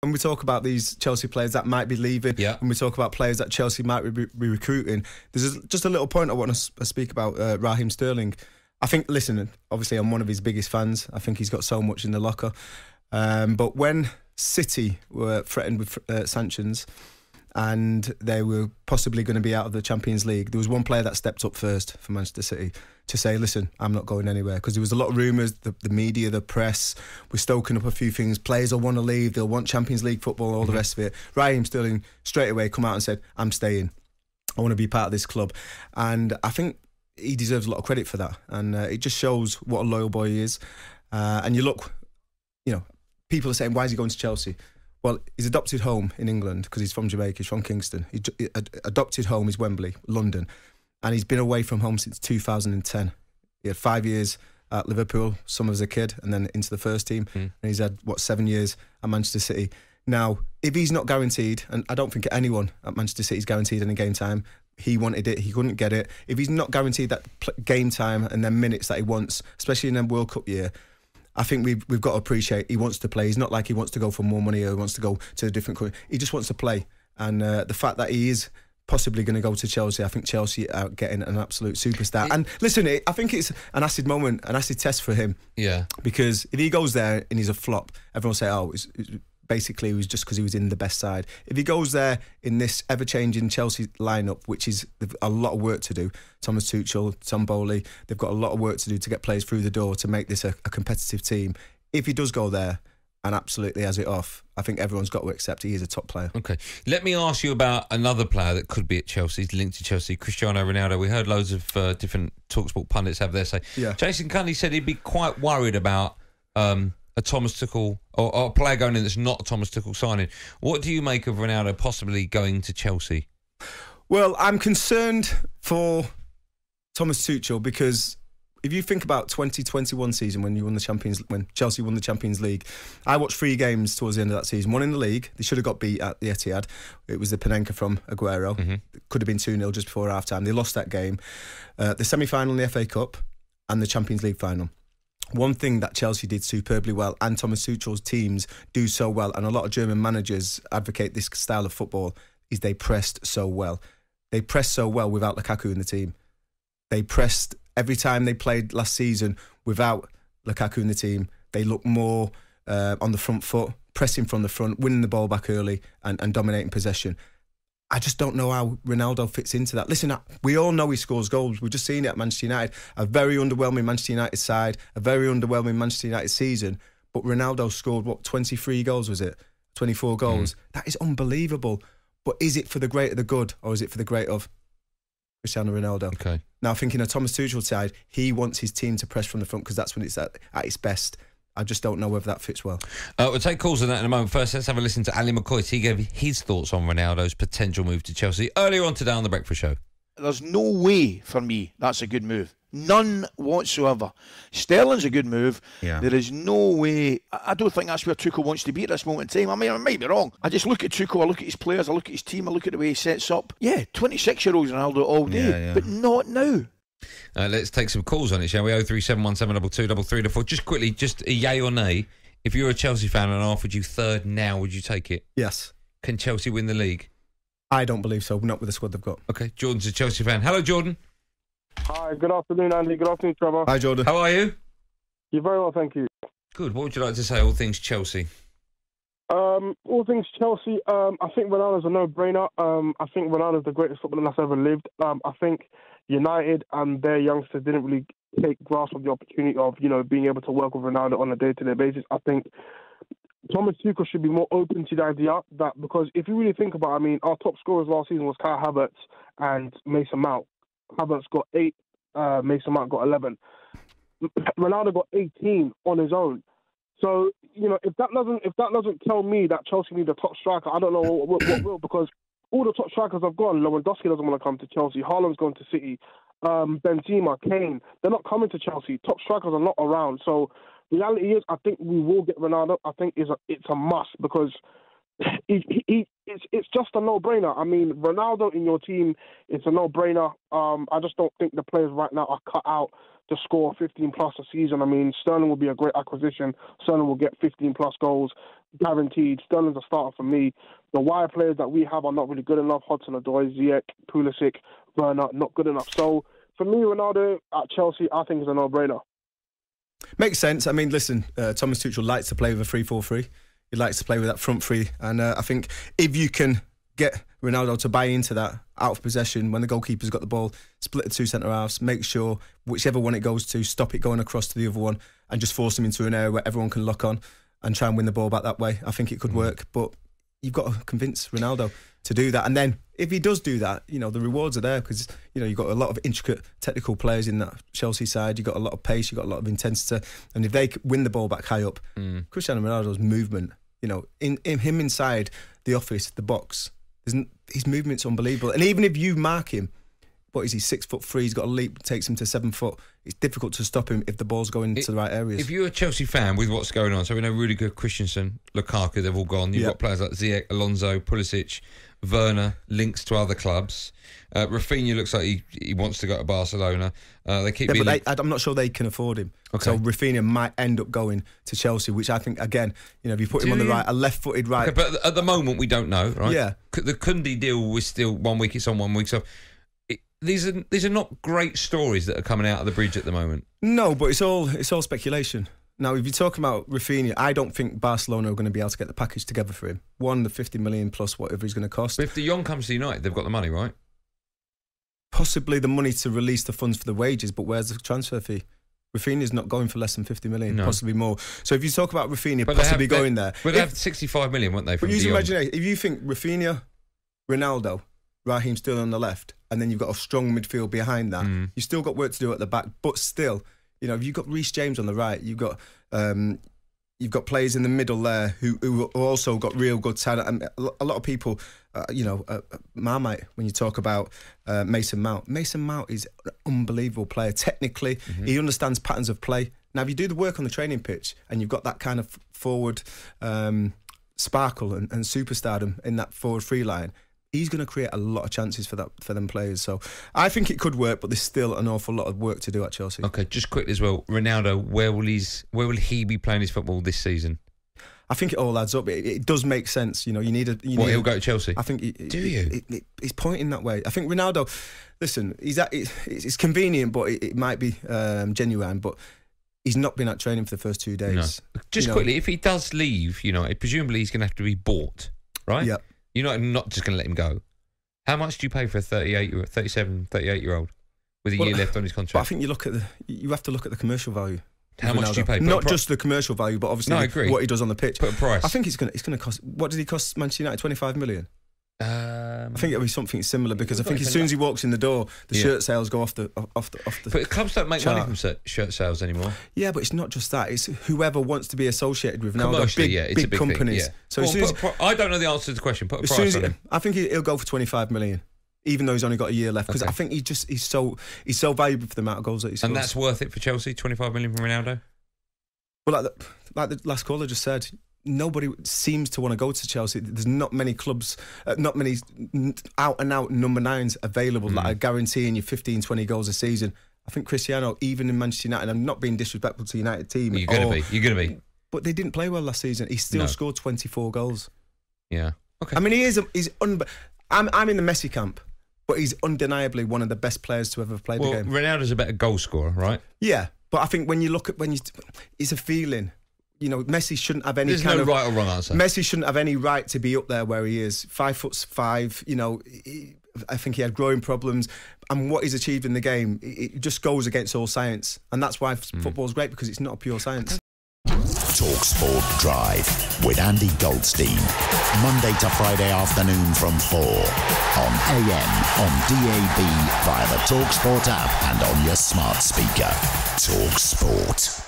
when we talk about these Chelsea players that might be leaving, when we talk about players that Chelsea might be recruiting, there's just a little point I want to speak about Raheem Sterling. I think, listen, obviously I'm one of his biggest fans. I think he's got so much in the locker. But when City were threatened with sanctions and they were possibly going to be out of the Champions League, there was one player that stepped up first for Manchester City to say, listen, I'm not going anywhere. Because there was a lot of rumours, the media, the press were stoking up a few things. Players will want to leave, they'll want Champions League football, all the rest of it. Raheem Sterling straight away come out and said, I'm staying. I want to be part of this club. And I think he deserves a lot of credit for that. And it just shows what a loyal boy he is. And you look, people are saying, why is he going to Chelsea? Well, his adopted home in England, because he's from Jamaica, he's from Kingston. His adopted home is Wembley, London. And he's been away from home since 2010. He had 5 years at Liverpool, some as a kid, and then into the first team. And he's had, 7 years at Manchester City. Now, if he's not guaranteed, and I don't think anyone at Manchester City is guaranteed any game time, he wanted it, he couldn't get it. If he's not guaranteed that game time and then minutes that he wants, especially in a World Cup year, I think we've got to appreciate he wants to play. He's not like he wants to go for more money or he wants to go to a different country. He just wants to play. And the fact that he is possibly going to go to Chelsea, I think Chelsea are getting an absolute superstar. And listen, I think it's an acid moment, an acid test for him. Yeah. Because if he goes there and he's a flop, everyone will say, oh, basically it was just because he was in the best side. If he goes there in this ever-changing Chelsea lineup, which is a lot of work to do, Thomas Tuchel, Tom Bowley, they've got a lot of work to do to get players through the door to make this a competitive team. If he does go there and absolutely has it off, I think everyone's got to accept he is a top player. Okay, let me ask you about another player that could be at Chelsea, he's linked to Chelsea, Cristiano Ronaldo. We heard loads of different talkSPORT pundits have their say. Yeah. Jason Cundy said he'd be quite worried about a Thomas Tuchel or a player going in that's not a Thomas Tuchel signing. What do you make of Ronaldo possibly going to Chelsea? Well, I'm concerned for Thomas Tuchel because if you think about 2021 season when Chelsea won the Champions League, I watched 3 games towards the end of that season. One in the league, they should have got beat at the Etihad. It was the Panenka from Aguero. It could have been 2-0 just before half time. They lost that game. The semi-final in the FA Cup and the Champions League final. One thing that Chelsea did superbly well, and Thomas Tuchel's teams do so well, and a lot of German managers advocate this style of football, is they pressed so well. They pressed so well without Lukaku in the team. They pressed every time they played last season without Lukaku in the team. They looked more on the front foot, pressing from the front, winning the ball back early and dominating possession. I just don't know how Ronaldo fits into that. Listen, we all know he scores goals. We've just seen it at Manchester United. A very underwhelming Manchester United side, a very underwhelming Manchester United season. But Ronaldo scored, 23 goals, was it? 24 goals. That is unbelievable. But is it for the great of the good or is it for the great of Cristiano Ronaldo? Okay. Now, thinking of Thomas Tuchel's side, he wants his team to press from the front because that's when it's at its best. I just don't know whether that fits well. We'll take calls on that in a moment. First, let's have a listen to Ali McCoy. He gave his thoughts on Ronaldo's potential move to Chelsea earlier on today on The Breakfast Show. There's no way for me that's a good move. None whatsoever. Sterling's a good move. Yeah. There is no way. I don't think that's where Tuchel wants to be at this moment in time. I mean, I might be wrong. I just look at Tuchel, I look at his players, I look at his team, I look at the way he sets up. Yeah, 26-year-old Ronaldo all day, but not now. Let's take some calls on it, shall we? 03717222334. Just quickly, just a yay or nay. If you're a Chelsea fan and I offered you third now, would you take it? Yes. Can Chelsea win the league? I don't believe so, not with the squad they've got. Okay, Jordan's a Chelsea fan. Hello, Jordan. Hi, good afternoon, Andy. Good afternoon, Trevor. Hi, Jordan. How are you? You're very well, thank you. Good. What would you like to say, all things Chelsea? All things Chelsea, I think Ronaldo's a no-brainer. I think Ronaldo's the greatest footballer that's ever lived. I think United and their youngsters didn't really take grasp of the opportunity of, being able to work with Ronaldo on a day-to-day basis. I think Thomas Tuchel should be more open to the idea that, because if you really think about it, our top scorers last season was Kai Havertz and Mason Mount. Havertz got 8, Mason Mount got 11. Ronaldo got 18 on his own. So, if that doesn't tell me that Chelsea need a top striker, I don't know what will, because all the top strikers have gone. Lewandowski doesn't want to come to Chelsea. Haaland's gone to City. Benzema, Kane, they're not coming to Chelsea. Top strikers are not around. So reality is, I think we will get Ronaldo. I think it's a must, because it's just a no-brainer. I mean, Ronaldo in your team, it's a no-brainer. I just don't think the players right now are cut out to score 15-plus a season. I mean, Sterling will be a great acquisition. Sterling will get 15-plus goals, guaranteed. Sterling's a starter for me. The wide players that we have are not really good enough. Hudson-Odoi, Ziyech, Pulisic, Werner, not good enough. So, for me, Ronaldo at Chelsea, I think is a no-brainer. Makes sense. I mean, listen, Thomas Tuchel likes to play with a 3-4-3. He likes to play with that front three. And I think if you can get Ronaldo to buy into that out of possession, when the goalkeeper's got the ball, split the two centre-halves, make sure whichever one it goes to, stop it going across to the other one and just force him into an area where everyone can lock on and try and win the ball back that way. I think it could work. But you've got to convince Ronaldo to do that. And then if he does do that, you know, the rewards are there because, you know, you've got a lot of intricate technical players in that Chelsea side. You've got a lot of pace, you've got a lot of intensity. And if they win the ball back high up, Cristiano Ronaldo's movement, you know, in him inside the office, the box, his movement's unbelievable. And even if you mark him, what is he, 6'3", he's got a leap, takes him to 7 foot. It's difficult to stop him if the ball's going into the right areas. If you're a Chelsea fan with what's going on, so we know Rudiger, Christensen, Lukaku, they've all gone. You've got players like Ziyech, Alonso, Pulisic, Werner, links to other clubs. Rafinha looks like he wants to go to Barcelona. They keep but I'm not sure they can afford him. Okay. So Rafinha might end up going to Chelsea, which I think, again, you know, if you put him on the right, a left-footed right. Okay, but at the moment, we don't know, right? Yeah. The Koundé deal was still 1 week it's on, 1 week off. These are not great stories that are coming out of the bridge at the moment. No, but it's all speculation. Now, if you're talking about Rafinha, I don't think Barcelona are going to be able to get the package together for him. The 50 million plus whatever he's going to cost. But if De Jong comes to United, they've got the money, right? Possibly the money to release the funds for the wages, but where's the transfer fee? Rafinha's not going for less than 50 million, possibly more. So if you talk about Rafinha possibly going there... But they have 65 million, won't they, from But use imagination. If you think Rafinha, Ronaldo, Raheem Sterling on the left, and then you've got a strong midfield behind that, you've still got work to do at the back, but still, you know, if you've got Reece James on the right, you've got players in the middle there who also got real good talent. And a lot of people, Marmite, when you talk about Mason Mount. Mason Mount is an unbelievable player. Technically, he understands patterns of play. Now, if you do the work on the training pitch and you've got that kind of forward sparkle and superstardom in that forward free line, he's going to create a lot of chances for them players. So I think it could work, but there's still an awful lot of work to do at Chelsea. Okay, just quickly as well, Ronaldo, where will he be playing his football this season? I think it all adds up. It does make sense. You know, he'll go to Chelsea? I think. Do you? He's pointing that way. I think Ronaldo. Listen, it's convenient, but it might be genuine. But he's not been at training for the first 2 days. No. Just quickly, if he does leave, presumably he's going to have to be bought, right? Yeah. You're not just going to let him go. How much do you pay for a 38-year-old with a year left on his contract? But I think you have to look at the commercial value. How much do you pay? Not just the commercial value, but obviously what he does on the pitch. Put a price. I think it's going to cost. What did he cost Manchester United? 25 million. I think it'll be something similar because I think as soon as he walks in the door, the shirt sales go off the. But clubs don't make money from shirt sales anymore. Yeah, but it's not just that. It's whoever wants to be associated with now. Commercially, it's a big companies. Thing, yeah. So I don't know the answer to the question. Put a price on him. I think he'll go for 25 million. Even though he's only got a year left, because I think he's so valuable for the amount of goals that he scores. And that's worth it for Chelsea. 25 million from Ronaldo. Well, like the last caller just said, nobody seems to want to go to Chelsea. There's not many clubs, not many out-and-out number 9s available that are guaranteeing you 15, 20 goals a season. I think Cristiano, even in Manchester United, I'm not being disrespectful to the United team. You're going to be. But they didn't play well last season. He still scored 24 goals. Yeah. Okay. I mean, I'm in the Messi camp, but he's undeniably one of the best players to ever play the game. Ronaldo's a better goal scorer, right? Yeah. But I think when you look at it's a feeling. You know, Messi shouldn't have any There's no right or wrong answer. Messi shouldn't have any right to be up there where he is. 5'5". You know, I think he had growing problems, and what he's achieved in the game, it just goes against all science, and that's why football's great, because it's not a pure science. talkSPORT Drive with Andy Goldstein, Monday to Friday afternoon from 4 on AM, on DAB, via the talkSPORT app and on your smart speaker. talkSPORT.